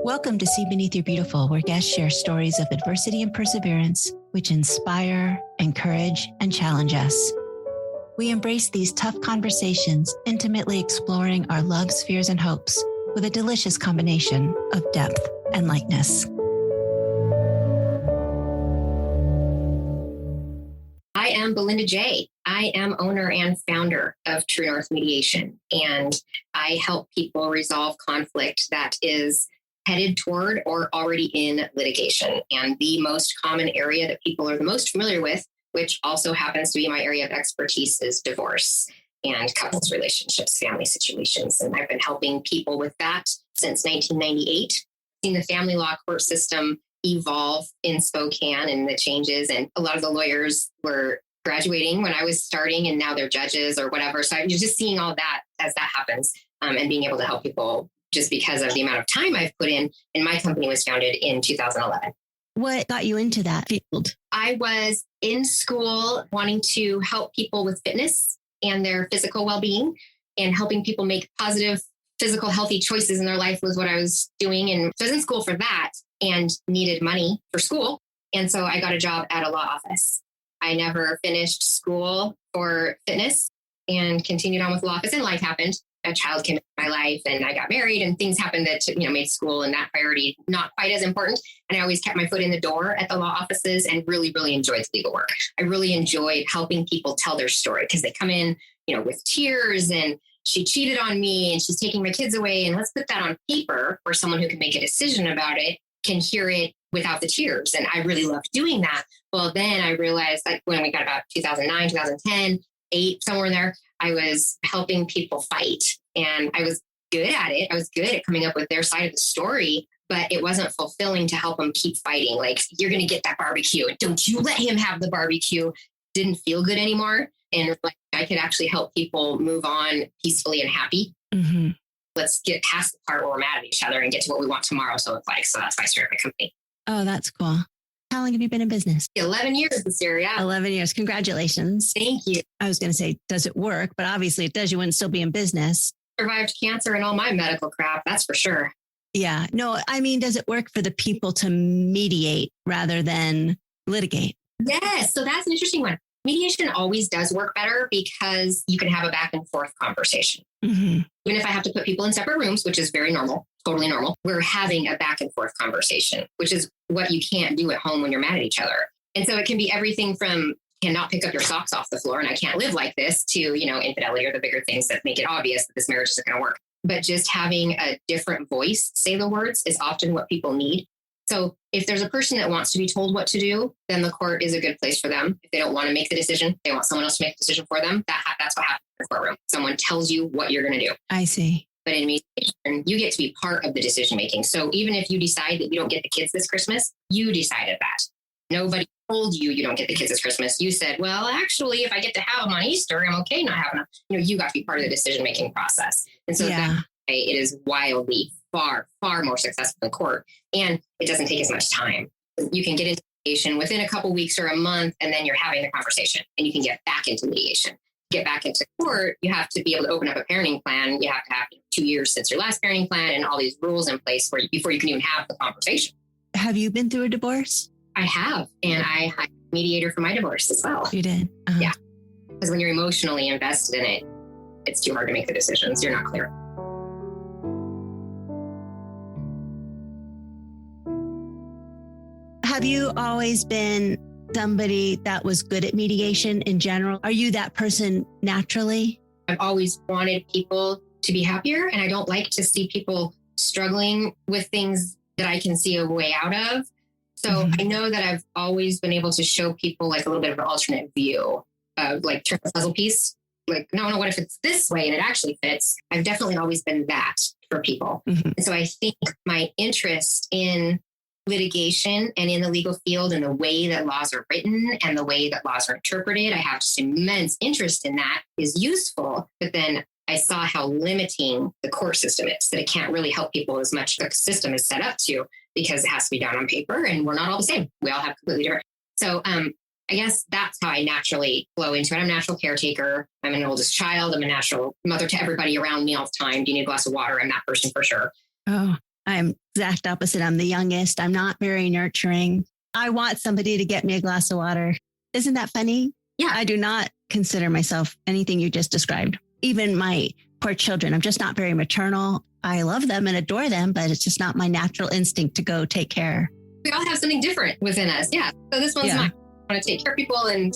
Welcome to See Beneath Your Beautiful, where guests share stories of adversity and perseverance, which inspire, encourage, and challenge us. We embrace these tough conversations, intimately exploring our loves, fears, and hopes with a delicious combination of depth and lightness. I am Belinda J. I am owner and founder of True North Mediation, and I help people resolve conflict that is headed toward or already in litigation. And the most common area that people are the most familiar with, which also happens to be my area of expertise, is divorce and couples relationships, family situations. And I've been helping people with that since 1998. Seen the family law court system evolve in Spokane and the changes. And a lot of the lawyers were graduating when I was starting, and now they're judges or whatever. So I'm just seeing all that as that happens, and being able to help people just because of the amount of time I've put in. And my company was founded in 2011. What got you into that field? I was in school wanting to help people with fitness and their physical well-being, and helping people make positive, physical, healthy choices in their life was what I was doing. And so I was in school for that and needed money for school. And so I got a job at a law office. I never finished school for fitness and continued on with law office, and life happened. A child came into my life and I got married, and things happened that, made school and that priority not quite as important. And I always kept my foot in the door at the law offices and really, really enjoyed legal work. I really enjoyed helping people tell their story, because they come in, with tears and she cheated on me and she's taking my kids away. And let's put that on paper where someone who can make a decision about it can hear it without the tears. And I really loved doing that. Well, then I realized, like, when we got about 2009, 2010, 8, somewhere in there, I was helping people fight, and I was good at it. I was good at coming up with their side of the story, but it wasn't fulfilling to help them keep fighting. Like, you're going to get that barbecue. Don't you let him have the barbecue. Didn't feel good anymore. And I could actually help people move on peacefully and happy. Mm-hmm. Let's get past the part where we're mad at each other and get to what we want tomorrow to look like. So that's why I started my company. Oh, that's cool. How long have you been in business? 11 years this year, yeah. 11 years. Congratulations. Thank you. I was going to say, does it work? But obviously it does. You wouldn't still be in business. Survived cancer and all my medical crap, that's for sure. Yeah. No, I mean, does it work for the people to mediate rather than litigate? Yes. So that's an interesting one. Mediation always does work better because you can have a back and forth conversation. Mm-hmm. Even if I have to put people in separate rooms, which is very normal, totally normal, we're having a back and forth conversation, which is what you can't do at home when you're mad at each other. And so it can be everything from cannot pick up your socks off the floor and I can't live like this to, infidelity, or the bigger things that make it obvious that this marriage isn't going to work. But just having a different voice say the words is often what people need. So if there's a person that wants to be told what to do, then the court is a good place for them. If they don't want to make the decision, they want someone else to make the decision for them. That's what happens in the courtroom. Someone tells you what you're going to do. I see. But in mediation, you get to be part of the decision making. So even if you decide that you don't get the kids this Christmas, you decided that. Nobody told you you don't get the kids this Christmas. You said, well, actually, if I get to have them on Easter, I'm okay not having them. You got to be part of the decision making process. And so that way, it is wildly far, far more successful in court. And it doesn't take as much time. You can get into mediation within a couple weeks or a month, and then you're having the conversation and you can get back into mediation. Get back into court, you have to be able to open up a parenting plan. You have to have 2 years since your last parenting plan and all these rules in place before you can even have the conversation. Have you been through a divorce? I have. And I had a mediator for my divorce as well. You did? Uh-huh. Yeah. Because when you're emotionally invested in it, it's too hard to make the decisions. You're not clear. Have you always been somebody that was good at mediation in general? Are you that person naturally? I've always wanted people to be happier, and I don't like to see people struggling with things that I can see a way out of. So I know that I've always been able to show people like a little bit of an alternate view, like turn a puzzle piece. Like, no, what if it's this way and it actually fits? I've definitely always been that for people. Mm-hmm. And so I think my interest in litigation and in the legal field and the way that laws are written and the way that laws are interpreted, I have just immense interest in that, is useful. But then I saw how limiting the court system is, that it can't really help people as much the system is set up to, because it has to be done on paper and we're not all the same. We all have completely different. So I guess that's how I naturally flow into it. I'm a natural caretaker. I'm an oldest child. I'm a natural mother to everybody around me all the time. Do you need a glass of water? I'm that person for sure. Oh, I'm exact opposite. I'm the youngest. I'm not very nurturing. I want somebody to get me a glass of water. Isn't that funny? Yeah. I do not consider myself anything you just described. Even my poor children, I'm just not very maternal. I love them and adore them, but it's just not my natural instinct to go take care. We all have something different within us. Yeah. So this one's mine. I want to take care of people and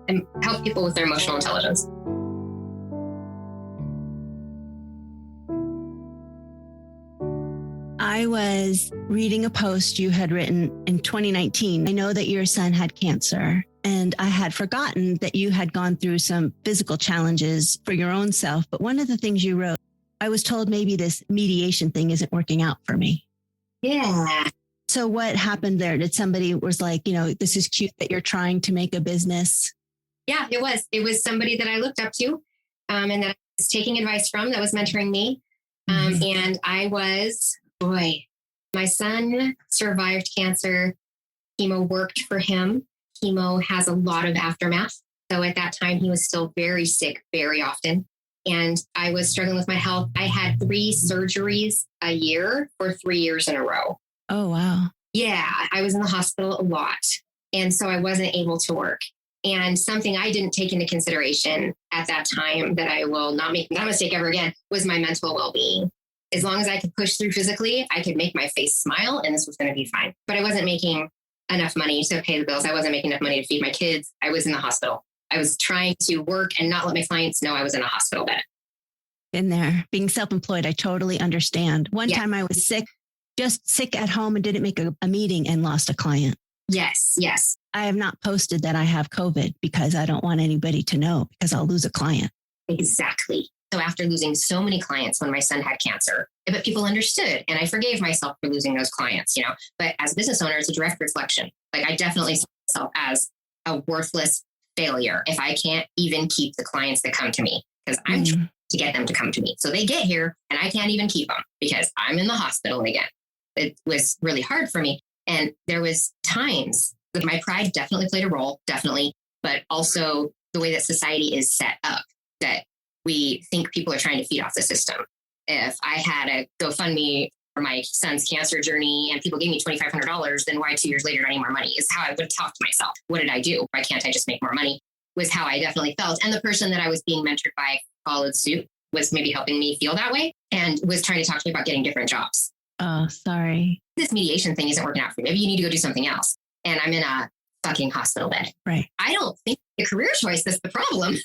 and help people with their emotional intelligence. I was reading a post you had written in 2019. I know that your son had cancer, and I had forgotten that you had gone through some physical challenges for your own self. But one of the things you wrote, I was told maybe this mediation thing isn't working out for me. Yeah. So what happened there? Did somebody was like, this is cute that you're trying to make a business? Yeah, it was. It was somebody that I looked up to and that I was taking advice from, that was mentoring me. And I was, my son survived cancer. Chemo worked for him. Chemo has a lot of aftermath. So at that time, he was still very sick very often. And I was struggling with my health. I had 3 surgeries a year for 3 years in a row. Oh, wow. Yeah, I was in the hospital a lot. And so I wasn't able to work. And something I didn't take into consideration at that time that I will not make that mistake ever again was my mental well-being. As long as I could push through physically, I could make my face smile and this was going to be fine. But I wasn't making enough money to pay the bills. I wasn't making enough money to feed my kids. I was in the hospital. I was trying to work and not let my clients know I was in a hospital bed. Been there. Being self-employed, I totally understand. One time I was just sick at home and didn't make a meeting and lost a client. Yes. I have not posted that I have COVID because I don't want anybody to know because I'll lose a client. Exactly. So after losing so many clients when my son had cancer, but people understood and I forgave myself for losing those clients, but as a business owner, it's a direct reflection. Like I definitely see myself as a worthless failure if I can't even keep the clients that come to me because I'm trying to get them to come to me. So they get here and I can't even keep them because I'm in the hospital again. It was really hard for me. And there was times that my pride definitely played a role, definitely, but also the way that society is set up, that we think people are trying to feed off the system. If I had a GoFundMe for my son's cancer journey and people gave me $2,500, then why 2 years later do I need more money? Is how I would talk to myself. What did I do? Why can't I just make more money? Was how I definitely felt. And the person that I was being mentored by followed suit, was maybe helping me feel that way and was trying to talk to me about getting different jobs. Oh, sorry. This mediation thing isn't working out for you. Maybe you need to go do something else. And I'm in a fucking hospital bed. Right. I don't think the career choice is the problem.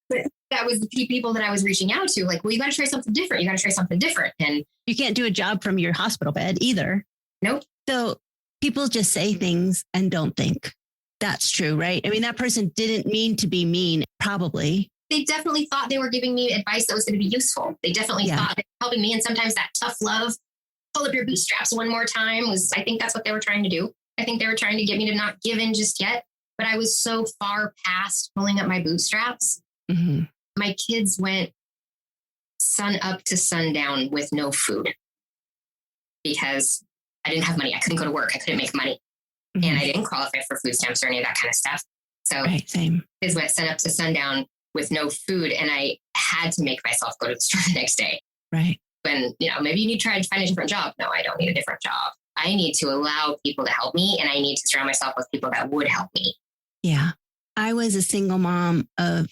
But that was the people that I was reaching out to. Like, well, you got to try something different. You got to try something different. And you can't do a job from your hospital bed either. Nope. So people just say things and don't think. That's true, right? I mean, that person didn't mean to be mean, probably. They definitely thought they were giving me advice that was going to be useful. They definitely thought they were helping me. And sometimes that tough love, pull up your bootstraps one more time I think that's what they were trying to do. I think they were trying to get me to not give in just yet. But I was so far past pulling up my bootstraps. Mm-hmm. My kids went sun up to sundown with no food because I didn't have money. I couldn't go to work. I couldn't make money. Mm-hmm. And I didn't qualify for food stamps or any of that kind of stuff. So same. Kids went sun up to sundown with no food. And I had to make myself go to the store the next day. Right. When, maybe you need to try to find a different job. No, I don't need a different job. I need to allow people to help me and I need to surround myself with people that would help me. Yeah. I was a single mom of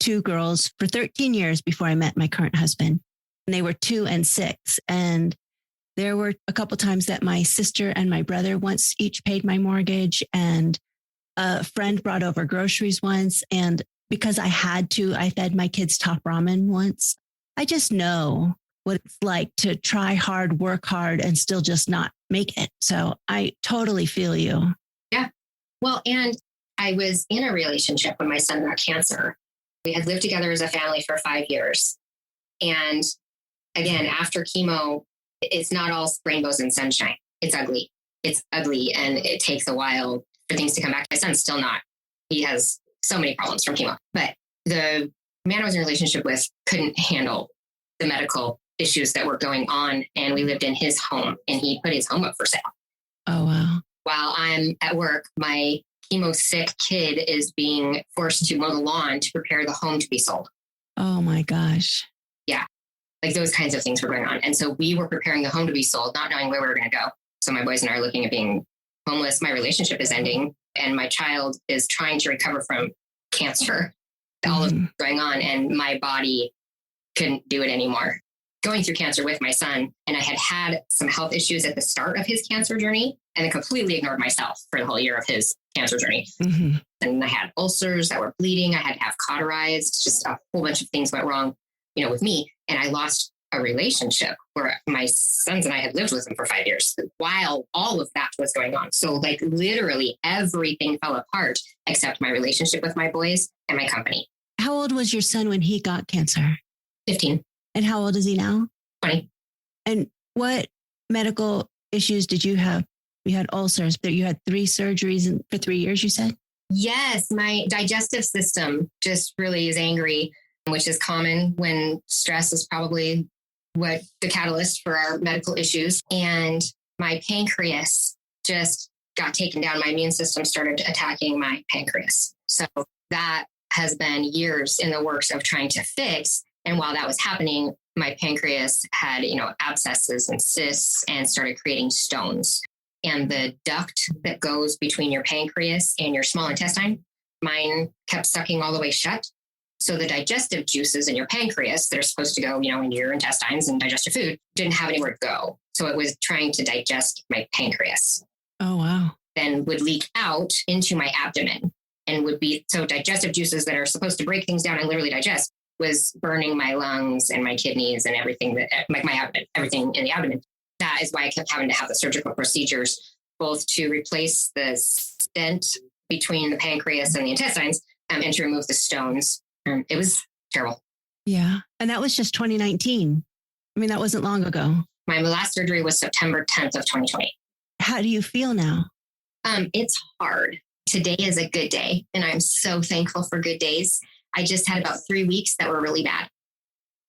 2 girls for 13 years before I met my current husband. And they were 2 and 6. And there were a couple times that my sister and my brother once each paid my mortgage, and a friend brought over groceries once. And because I had to, I fed my kids top ramen once. I just know what it's like to try hard, work hard, and still just not make it. So I totally feel you. Yeah. Well, and I was in a relationship when my son got cancer. We had lived together as a family for 5 years. And again, after chemo, it's not all rainbows and sunshine. It's ugly. It's ugly. And it takes a while for things to come back. My son's still not. He has so many problems from chemo. But the man I was in a relationship with couldn't handle the medical issues that were going on. And we lived in his home and he put his home up for sale. Oh, wow. While I'm at work, my chemo sick kid is being forced to mow the lawn to prepare the home to be sold. Oh my gosh. Yeah. Like those kinds of things were going on. And so we were preparing the home to be sold, not knowing where we were going to go. So my boys and I are looking at being homeless. My relationship is ending and my child is trying to recover from cancer. All of this going on and my body couldn't do it anymore. Going through cancer with my son, and I had some health issues at the start of his cancer journey and then completely ignored myself for the whole year of his cancer journey. And I had ulcers that were bleeding. I had to have cauterized, just a whole bunch of things went wrong, with me. And I lost a relationship where my sons and I had lived with him for 5 years while all of that was going on. So like literally everything fell apart except my relationship with my boys and my company. How old was your son when he got cancer? 15. And how old is he now? 20. And what medical issues did you have? You had ulcers, but you had 3 surgeries for 3 years, you said? Yes, my digestive system just really is angry, which is common when stress is probably what the catalyst for our medical issues. And my pancreas just got taken down. My immune system started attacking my pancreas. So that has been years in the works of trying to fix. And while that was happening, my pancreas had, abscesses and cysts and started creating stones. And the duct that goes between your pancreas and your small intestine, mine kept sucking all the way shut. So the digestive juices in your pancreas that are supposed to go, into your intestines and digest your food didn't have anywhere to go. So it was trying to digest my pancreas. Oh, wow. Then would leak out into my abdomen and so digestive juices that are supposed to break things down and literally digest was burning my lungs and my kidneys and everything my abdomen, everything in the abdomen. That is why I kept having to have the surgical procedures, both to replace the stent between the pancreas and the intestines and to remove the stones. It was terrible. Yeah. And that was just 2019. I mean, that wasn't long ago. My last surgery was September 10th of 2020. How do you feel now? It's hard. Today is a good day. And I'm so thankful for good days. I just had about 3 weeks that were really bad.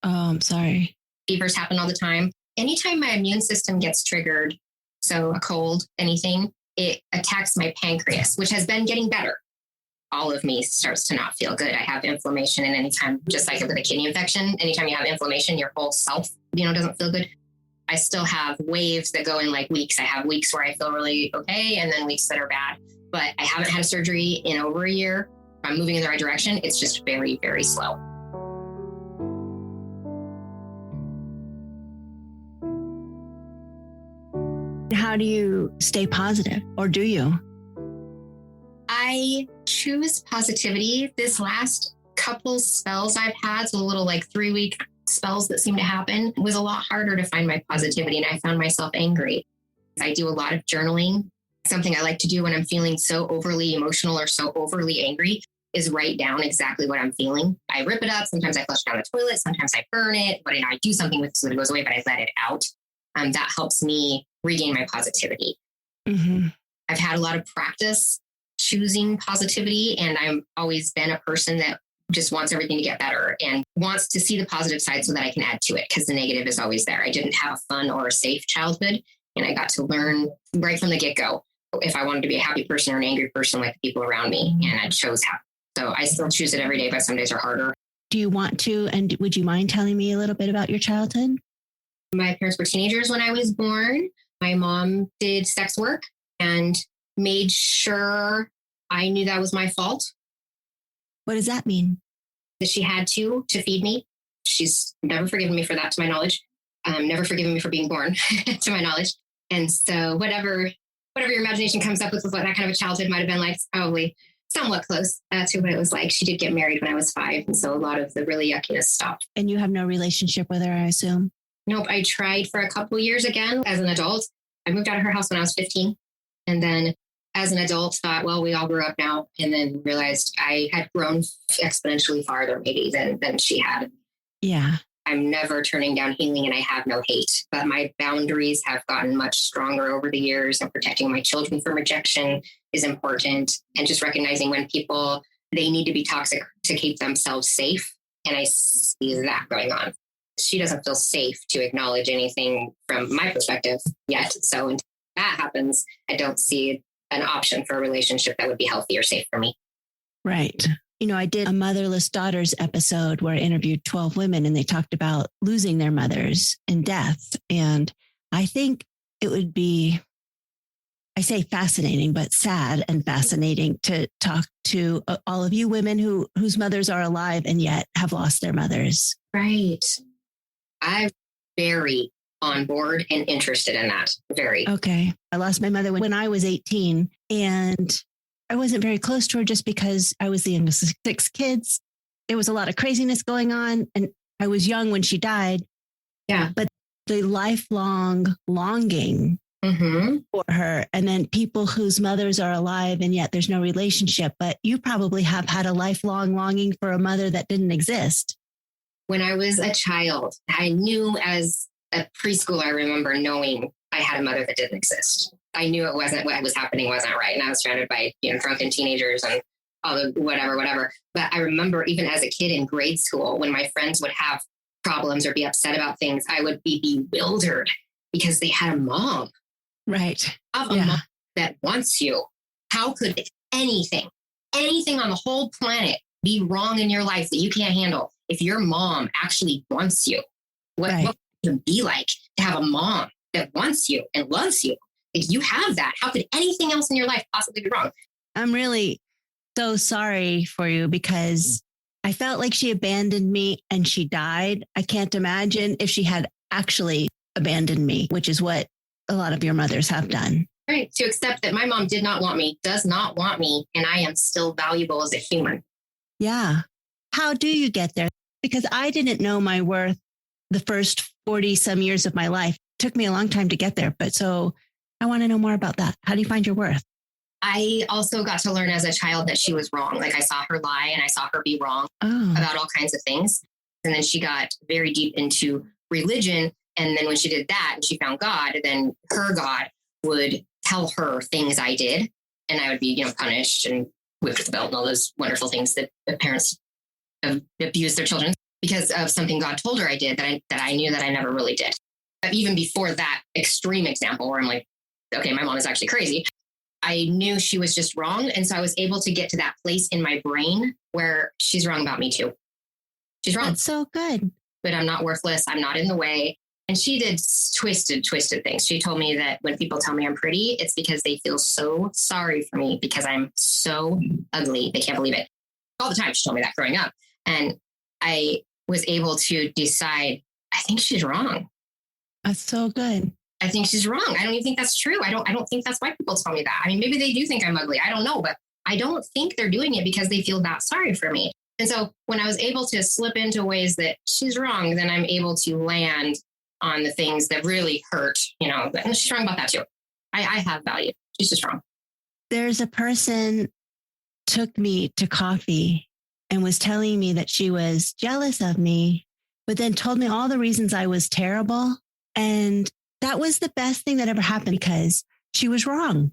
Oh, I'm sorry. Fevers happen all the time. Anytime my immune system gets triggered, so a cold, anything, it attacks my pancreas, which has been getting better. All of me starts to not feel good. I have inflammation, and anytime, just like with a kidney infection, anytime you have inflammation, your whole self, doesn't feel good. I still have waves that go in like weeks. I have weeks where I feel really okay, and then weeks that are bad. But I haven't had a surgery in over a year. I'm moving in the right direction. It's just very, very slow. How do you stay positive, or do you? I choose positivity. This last couple spells I've had, so a little like 3-week spells that seem to happen, was a lot harder to find my positivity, and I found myself angry. I do a lot of journaling. Something I like to do when I'm feeling so overly emotional or so overly angry is write down exactly what I'm feeling. I rip it up. Sometimes I flush it down the toilet. Sometimes I burn it, but I do something with it so that it goes away, but I let it out. That helps me regain my positivity. Mm-hmm. I've had a lot of practice choosing positivity, and I've always been a person that just wants everything to get better and wants to see the positive side so that I can add to it, because the negative is always there. I didn't have a fun or a safe childhood, and I got to learn right from the get-go if I wanted to be a happy person or an angry person like the people around me, and I chose how. So I still choose it every day, but some days are harder. Do you want to, and would you mind telling me a little bit about your childhood? My parents were teenagers when I was born. My mom did sex work and made sure I knew that was my fault. What does that mean? That she had to feed me. She's never forgiven me for that, to my knowledge. Never forgiven me for being born, to my knowledge. And so whatever your imagination comes up with what that kind of a childhood might have been like, it's probably somewhat close to what it was like. She did get married when I was 5. And so a lot of the really yuckiness stopped. And you have no relationship with her, I assume? Nope. I tried for a couple of years again as an adult. I moved out of her house when I was 15. And then as an adult thought, well, we all grew up now, and then realized I had grown exponentially farther maybe than she had. Yeah. I'm never turning down healing, and I have no hate, but my boundaries have gotten much stronger over the years, and protecting my children from rejection is important. And just recognizing when people, they need to be toxic to keep themselves safe. And I see that going on. She doesn't feel safe to acknowledge anything from my perspective yet. So until that happens, I don't see an option for a relationship that would be healthy or safe for me. Right. I did a motherless daughters episode where I interviewed 12 women and they talked about losing their mothers in death. And I think it would be, I say fascinating, but sad and fascinating to talk to all of you women whose mothers are alive and yet have lost their mothers. Right. I'm very on board and interested in that. Very. Okay. I lost my mother when I was 18 and I wasn't very close to her just because I was the youngest of 6 kids. There was a lot of craziness going on and I was young when she died. Yeah. But the lifelong longing for her, and then people whose mothers are alive and yet there's no relationship, but you probably have had a lifelong longing for a mother that didn't exist. When I was a child, I knew as a preschooler, I remember knowing I had a mother that didn't exist. I knew it wasn't what was happening wasn't right. And I was surrounded by, drunken teenagers and all the whatever. But I remember even as a kid in grade school, when my friends would have problems or be upset about things, I would be bewildered because they had a mom. Right. Have a mom that wants you. How could anything on the whole planet be wrong in your life that you can't handle if your mom actually wants you? What would it be like to have a mom that wants you and loves you? If you have that, how could anything else in your life possibly be wrong? I'm really so sorry for you because I felt like she abandoned me and she died. I can't imagine if she had actually abandoned me, which is what a lot of your mothers have done. Right. To accept that my mom did not want me, does not want me, and I am still valuable as a human. Yeah. How do you get there? Because I didn't know my worth the first 40 some years of my life. It took me a long time to get there. But so I want to know more about that. How do you find your worth? I also got to learn as a child that she was wrong. Like I saw her lie and I saw her be wrong about all kinds of things. And then she got very deep into religion. And then when she did that and she found God, then her God would tell her things I did. And I would be, punished and whipped with the belt and all those wonderful things that the parents abuse their children because of something God told her I did that I knew that I never really did. But even before that extreme example where I'm like, okay, my mom is actually crazy. I knew she was just wrong. And so I was able to get to that place in my brain where she's wrong about me too. She's wrong. That's so good. But I'm not worthless. I'm not in the way. And she did twisted things. She told me that when people tell me I'm pretty, it's because they feel so sorry for me because I'm so ugly. They can't believe it. All the time she told me that growing up. And I was able to decide, I think she's wrong. That's so good. I think she's wrong. I don't even think that's true. I don't think that's why people tell me that. I mean, maybe they do think I'm ugly. I don't know, but I don't think they're doing it because they feel that sorry for me. And so when I was able to slip into ways that she's wrong, then I'm able to land on the things that really hurt, and she's wrong about that too. I have value. She's just wrong. There's a person took me to coffee and was telling me that she was jealous of me, but then told me all the reasons I was terrible. And that was the best thing that ever happened because she was wrong.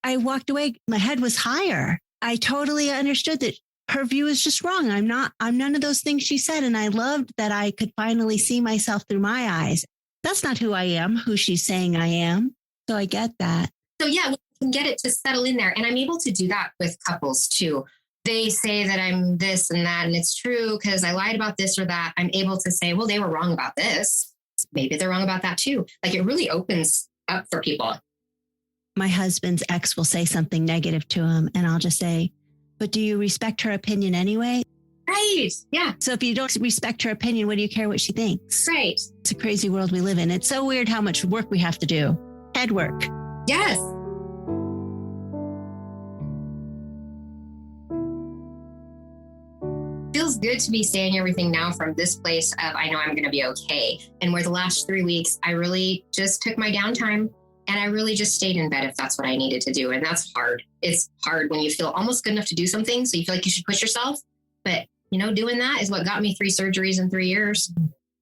I walked away. My head was higher. I totally understood that her view is just wrong. I'm none of those things she said. And I loved that I could finally see myself through my eyes. That's not who I am, who she's saying I am. So I get that. So yeah, we can get it to settle in there. And I'm able to do that with couples too. They say that I'm this and that, and it's true because I lied about this or that. I'm able to say, well, they were wrong about this. Maybe they're wrong about that too. Like it really opens up for people. My husband's ex will say something negative to him and I'll just say, but do you respect her opinion anyway? Right. Yeah. So if you don't respect her opinion, what do you care what she thinks? Right. It's a crazy world we live in. It's so weird how much work we have to do. Head work. Yes. Feels good to be saying everything now from this place of I know I'm going to be okay. And where the last 3 weeks, I really just took my downtime and I really just stayed in bed if that's what I needed to do. And that's hard. It's hard when you feel almost good enough to do something. So you feel like you should push yourself. But, doing that is what got me 3 surgeries in 3 years.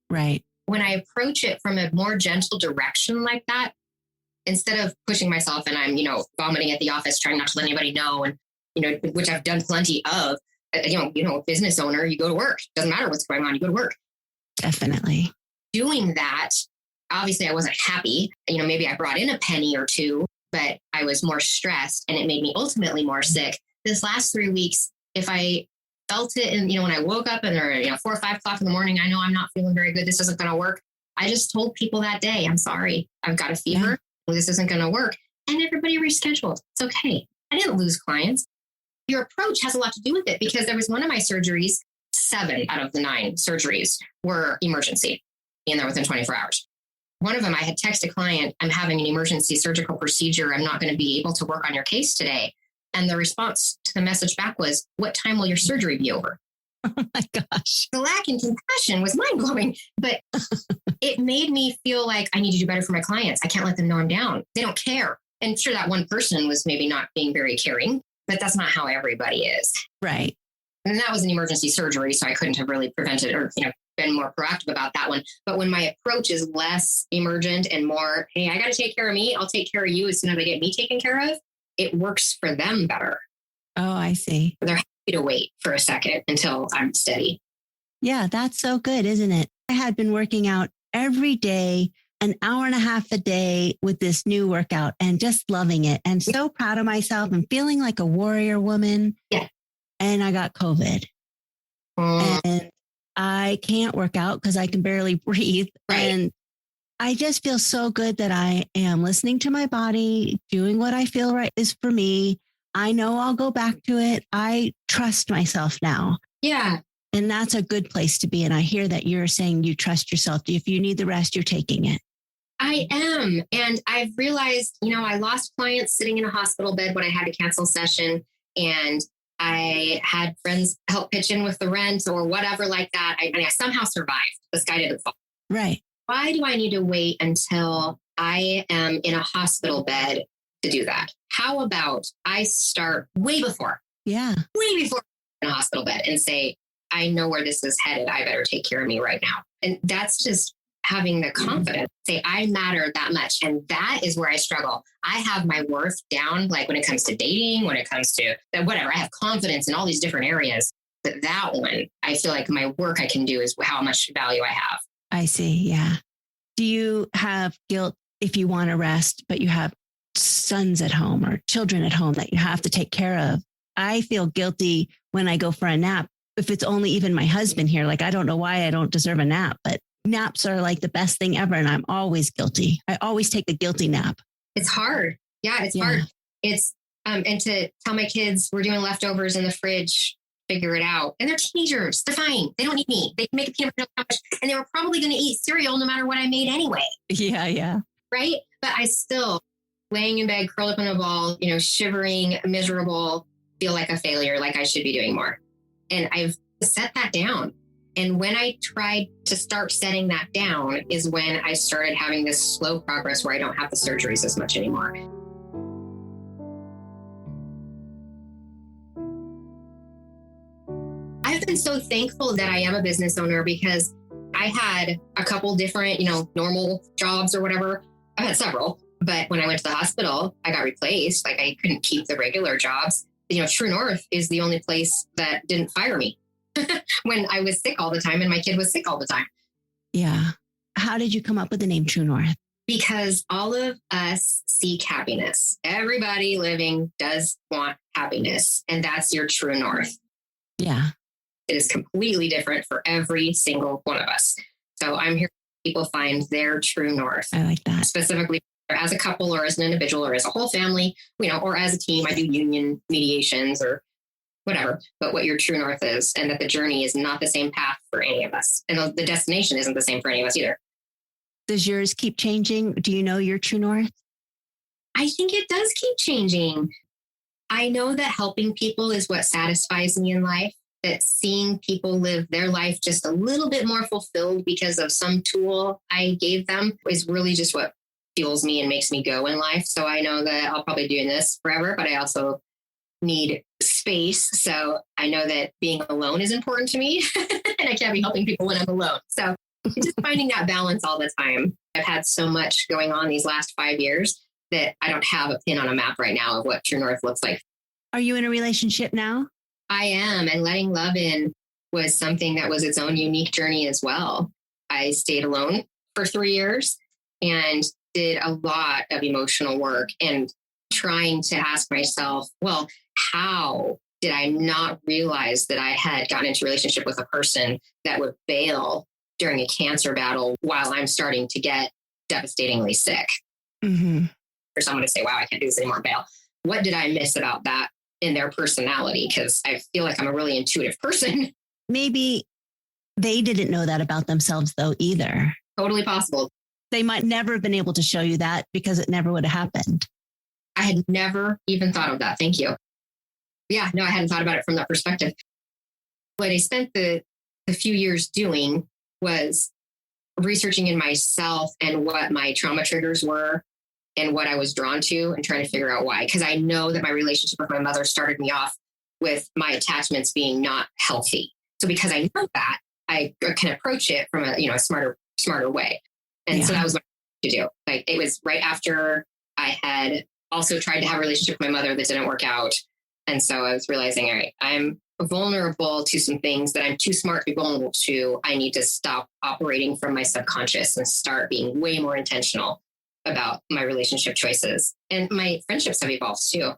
Right. When I approach it from a more gentle direction like that, instead of pushing myself and I'm, vomiting at the office, trying not to let anybody know, and, which I've done plenty of, a business owner, you go to work. Doesn't matter what's going on, you go to work. Definitely. Doing that, obviously I wasn't happy. Maybe I brought in a penny or two, but I was more stressed and it made me ultimately more sick. This last 3 weeks, if I felt it. And, when I woke up and they're, 4 or 5 o'clock in the morning, I know I'm not feeling very good. This isn't going to work. I just told people that day, I'm sorry, I've got a fever. Yeah. This isn't going to work. And everybody rescheduled. It's okay. I didn't lose clients. Your approach has a lot to do with it, because there was one of my surgeries, 7 out of the 9 surgeries were emergency, and they're within 24 hours. One of them, I had texted a client, I'm having an emergency surgical procedure. I'm not going to be able to work on your case today. And the response to the message back was, what time will your surgery be over? Oh my gosh. The lack in compassion was mind blowing, but it made me feel like I need to do better for my clients. I can't let them know I'm down. They don't care. And sure, that one person was maybe not being very caring, but that's not how everybody is. Right. And that was an emergency surgery, so I couldn't have really prevented or, been more proactive about that one. But when my approach is less emergent and more, hey, I got to take care of me. I'll take care of you as soon as I get me taken care of. It works for them better. Oh, I see. They're happy to wait for a second until I'm steady. Yeah, that's so good, isn't it? I had been working out every day, an hour and a half a day with this new workout, and just loving it and so proud of myself and feeling like a warrior woman. Yeah. And I got COVID. And I can't work out because I can barely breathe. Right. And I just feel so good that I am listening to my body, doing what I feel right is for me. I know I'll go back to it. I trust myself now. Yeah. And that's a good place to be. And I hear that you're saying you trust yourself. If you need the rest, you're taking it. I am. And I've realized, I lost clients sitting in a hospital bed when I had to cancel session. And I had friends help pitch in with the rent or whatever like that. I somehow survived. This guy didn't fall. Right. Why do I need to wait until I am in a hospital bed to do that? How about I start way before in a hospital bed and say, I know where this is headed. I better take care of me right now. And that's just having the confidence, say, I matter that much. And that is where I struggle. I have my worth down, like when it comes to dating, when it comes to whatever, I have confidence in all these different areas. But that one, I feel like my work I can do is how much value I have. I see. Yeah. Do you have guilt if you want to rest, but you have sons at home or children at home that you have to take care of? I feel guilty when I go for a nap. If it's only even my husband here, like, I don't know why I don't deserve a nap, but naps are like the best thing ever. And I'm always guilty. I always take a guilty nap. It's hard. Yeah, it's hard. It's, and to tell my kids we're doing leftovers in the fridge, figure it out. And they're teenagers. They're fine. They don't need me. They can make a peanut butter sandwich and they were probably going to eat cereal no matter what I made anyway. Yeah. Yeah. Right. But I still laying in bed, curled up in a ball, shivering, miserable, feel like a failure, like I should be doing more. And I've set that down. And when I tried to start setting that down is when I started having this slow progress where I don't have the surgeries as much anymore. I've been so thankful that I am a business owner because I had a couple different, normal jobs or whatever. I've had several, but when I went to the hospital, I got replaced. Like I couldn't keep the regular jobs. True North is the only place that didn't fire me when I was sick all the time and my kid was sick all the time. Yeah. How did you come up with the name True North? Because all of us seek happiness. Everybody living does want happiness. And that's your true north. Yeah. It is completely different for every single one of us. So I'm here to help people find their true north. I like that. Specifically as a couple or as an individual or as a whole family, or as a team. I do union mediations or whatever, but what your true north is, and that the journey is not the same path for any of us. And the destination isn't the same for any of us either. Does yours keep changing? Do you know your true north? I think it does keep changing. I know that helping people is what satisfies me in life, that seeing people live their life just a little bit more fulfilled because of some tool I gave them is really just what fuels me and makes me go in life. So I know that I'll probably be doing this forever, but I also need space. So I know that being alone is important to me and I can't be helping people when I'm alone. So just finding that balance all the time. I've had so much going on these last 5 years that I don't have a pin on a map right now of what True North looks like. Are you in a relationship now? I am. And letting love in was something that was its own unique journey as well. I stayed alone for 3 years and did a lot of emotional work and trying to ask myself, well, how did I not realize that I had gotten into a relationship with a person that would bail during a cancer battle while I'm starting to get devastatingly sick? Mm-hmm. For someone to say, wow, I can't do this anymore, bail. What did I miss about that in their personality? Because I feel like I'm a really intuitive person. Maybe they didn't know that about themselves, though, either. Totally possible. They might never have been able to show you that because it never would have happened. I had never even thought of that. Thank you. Yeah, no, I hadn't thought about it from that perspective. What I spent the few years doing was researching in myself and what my trauma triggers were and what I was drawn to and trying to figure out why. Because I know that my relationship with my mother started me off with my attachments being not healthy. So because I know that, I can approach it from a smarter way. And so that was what I had to do. Like, it was right after I had also tried to have a relationship with my mother that didn't work out. And so I was realizing, all right, I'm vulnerable to some things that I'm too smart to be vulnerable to. I need to stop operating from my subconscious and start being way more intentional about my relationship choices. And my friendships have evolved too.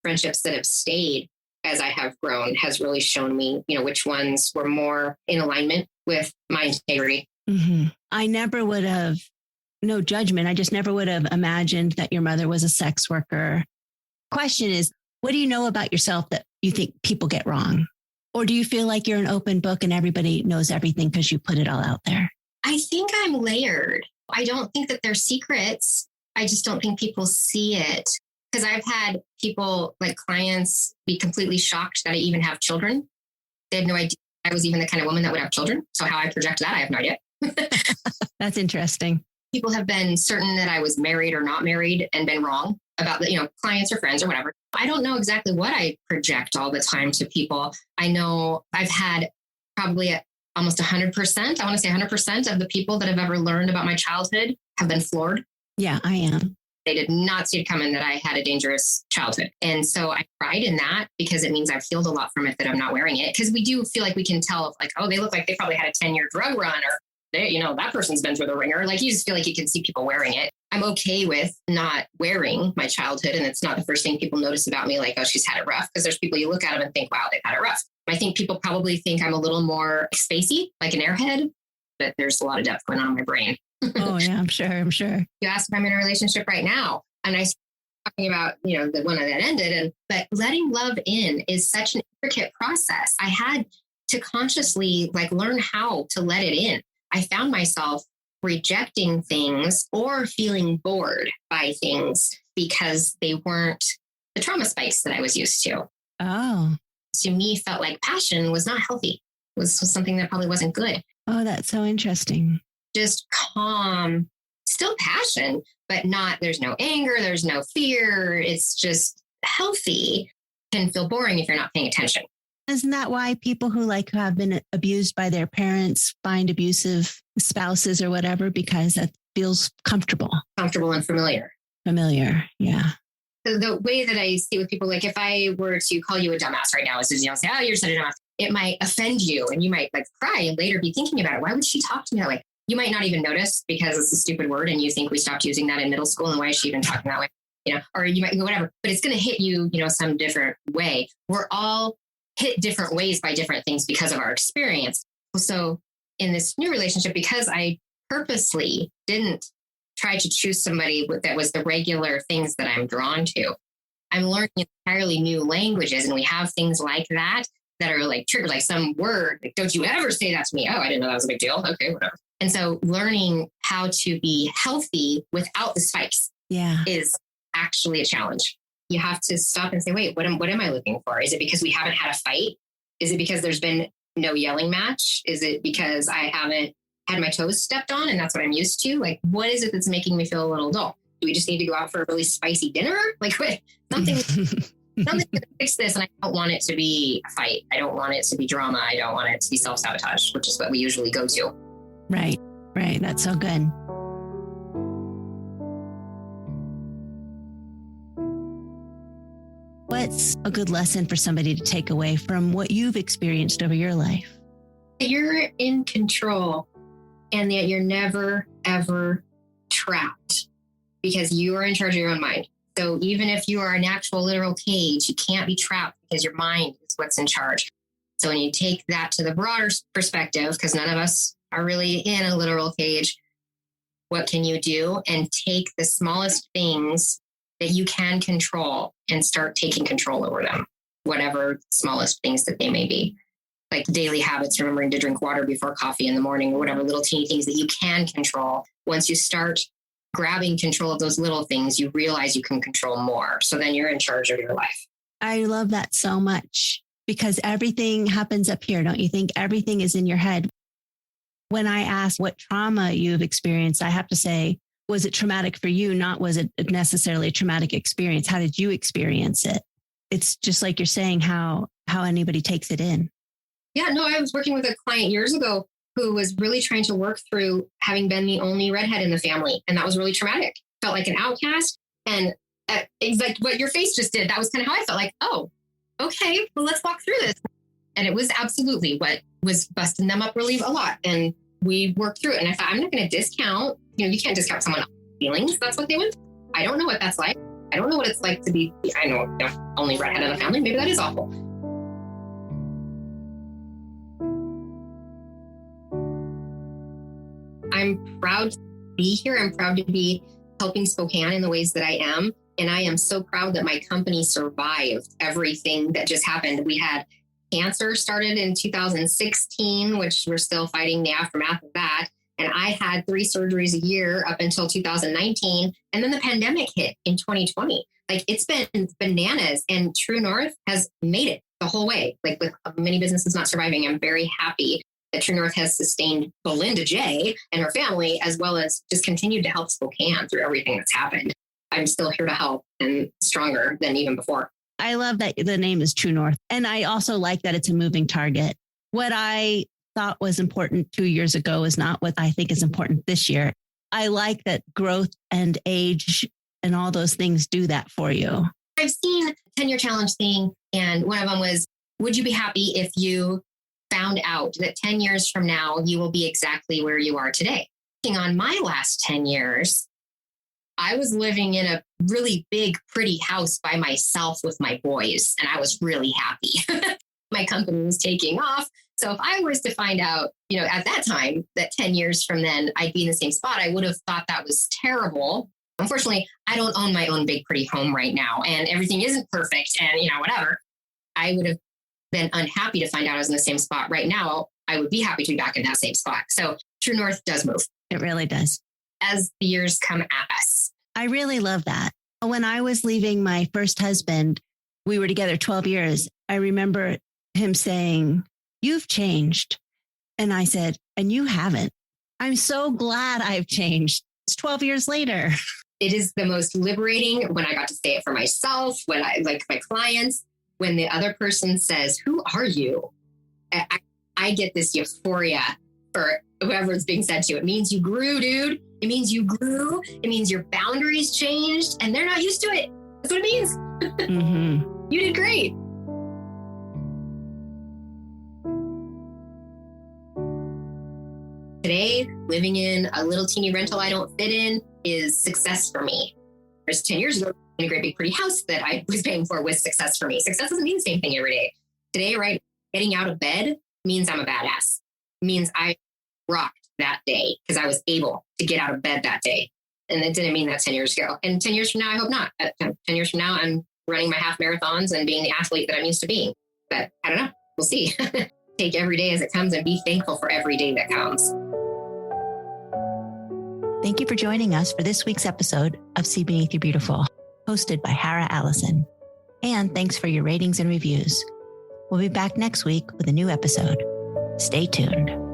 Friendships that have stayed as I have grown has really shown me, which ones were more in alignment with my integrity. Mm-hmm. I never would have, no judgment, I just never would have imagined that your mother was a sex worker. Question is, what do you know about yourself that you think people get wrong? Or do you feel like you're an open book and everybody knows everything because you put it all out there? I think I'm layered. I don't think that they're secrets. I just don't think people see it. Because I've had people, like clients, be completely shocked that I even have children. They had no idea I was even the kind of woman that would have children. So how I project that, I have no idea. That's interesting. People have been certain that I was married or not married and been wrong about the, clients or friends or whatever. I don't know exactly what I project all the time to people. I know I've had probably almost 100%. I want to say 100% of the people that have ever learned about my childhood have been floored. Yeah, I am. They did not see it coming that I had a dangerous childhood. And so I pride in that because it means I've healed a lot from it, that I'm not wearing it. Because we do feel like we can tell, like, oh, they look like they probably had a 10-year drug run, or that person's been through the ringer. Like, you just feel like you can see people wearing it. I'm okay with not wearing my childhood. And it's not the first thing people notice about me, like, oh, she's had it rough. Because there's people you look at them and think, wow, they've had it rough. I think people probably think I'm a little more spacey, like an airhead, but there's a lot of depth going on in my brain. Oh, yeah, I'm sure. You asked if I'm in a relationship right now. And I started talking about, the one that ended. But letting love in is such an intricate process. I had to consciously learn how to let it in. I found myself rejecting things or feeling bored by things because they weren't the trauma spikes that I was used to. Oh. To me, felt like passion was not healthy. It was something that probably wasn't good. Oh, that's so interesting. Just calm, still passion, but there's no anger, there's no fear. It's just healthy. Can feel boring if you're not paying attention. Isn't that why people who have been abused by their parents find abusive spouses or whatever? Because that feels comfortable. Comfortable and familiar. Familiar, yeah. So the way that I see with people, if I were to call you a dumbass right now, say, oh, you're such a dumbass, it might offend you and you might cry and later be thinking about it. Why would she talk to me that way? You might not even notice because it's a stupid word and you think we stopped using that in middle school, and why is she even talking that way? Or you might go whatever, but it's going to hit you, some different way. We're all hit different ways by different things because of our experience. So in this new relationship, because I purposely didn't try to choose somebody that was the regular things that I'm drawn to, I'm learning entirely new languages. And we have things like that are triggered, like some word, don't you ever say that to me. Oh, I didn't know that was a big deal. Okay, whatever. And so learning how to be healthy without the spikes is actually a challenge. You have to stop and say, wait, what am I looking for? Is it because we haven't had a fight? Is it because there's been no yelling match? Is it because I haven't had my toes stepped on and that's what I'm used to? What is it that's making me feel a little dull? Do we just need to go out for a really spicy dinner? Something to fix this. And I don't want it to be a fight. I don't want it to be drama. I don't want it to be self-sabotage, which is what we usually go to. Right. That's so good. What's a good lesson for somebody to take away from what you've experienced over your life? You're in control and that you're never, ever trapped because you are in charge of your own mind. So even if you are an actual literal cage, you can't be trapped because your mind what's in charge. So when you take that to the broader perspective, because none of us are really in a literal cage, what can you do? And take the smallest things that you can control and start taking control over them, whatever smallest things that they may be. Like daily habits, remembering to drink water before coffee in the morning, or whatever little teeny things that you can control. Once you start grabbing control of those little things, you realize you can control more. So then you're in charge of your life. I love that so much, because everything happens up here. Don't you think? Everything is in your head. When I ask what trauma you've experienced, I have to say, was it traumatic for you? Not was it necessarily a traumatic experience? How did you experience it? It's just like you're saying, how anybody takes it in. Yeah, no, I was working with a client years ago who was really trying to work through having been the only redhead in the family. And that was really traumatic. Felt like an outcast. And it's like what your face just did. That was kind of how I felt, like, oh, okay, well, let's walk through this. And it was absolutely what was busting them up really a lot. And we worked through it. And I thought, I'm not going to discount, you can't discount someone else's feelings. That's what they went through. I don't know what that's like. I don't know what it's like to be, I know, only redhead in the family. Maybe that is awful. I'm proud to be here. I'm proud to be helping Spokane in the ways that I am. And I am so proud that my company survived everything that just happened. We had cancer started in 2016, which we're still fighting the aftermath of that. And I had 3 surgeries a year up until 2019. And then the pandemic hit in 2020. Like, it's been bananas, and True North has made it the whole way. Like, with many businesses not surviving, I'm very happy that True North has sustained Belinda J and her family, as well as just continued to help Spokane through everything that's happened. I'm still here to help, and stronger than even before. I love that the name is True North. And I also like that it's a moving target. What I thought was important 2 years ago is not what I think is important this year. I like that growth and age and all those things do that for you. I've seen a 10-year challenge thing, and one of them was, would you be happy if you found out that 10 years from now, you will be exactly where you are today? On my last 10 years, I was living in a really big, pretty house by myself with my boys, and I was really happy. My company was taking off. So if I was to find out, at that time, that 10 years from then, I'd be in the same spot, I would have thought that was terrible. Unfortunately, I don't own my own big, pretty home right now, and everything isn't perfect and, whatever. I would have been unhappy to find out I was in the same spot. Right now, I would be happy to be back in that same spot. So True North does move. It really does. As the years come at us. I really love that. When I was leaving my first husband, we were together 12 years. I remember him saying, "You've changed." And I said, "And you haven't." I'm so glad I've changed. It's 12 years later. It is the most liberating when I got to say it for myself, when I, like my clients, when the other person says, "Who are you?" I get this euphoria for whoever it's being said to. It means you grew, dude. It means you grew. It means your boundaries changed, and they're not used to it. That's what it means. Mm-hmm. You did great. Today, living in a little teeny rental I don't fit in is success for me. Whereas 10 years ago, in a great big pretty house that I was paying for was success for me. Success doesn't mean the same thing every day. Today, right, getting out of bed means I'm a badass. It means I rocked that day because I was able to get out of bed that day. And it didn't mean that 10 years ago. And 10 years from now, I hope not. 10 years from now, I'm running my half marathons and being the athlete that I'm used to being. But I don't know. We'll see. Take every day as it comes and be thankful for every day that comes. Thank you for joining us for this week's episode of See Beneath Your Beautiful, hosted by Hara Allison. And thanks for your ratings and reviews. We'll be back next week with a new episode. Stay tuned.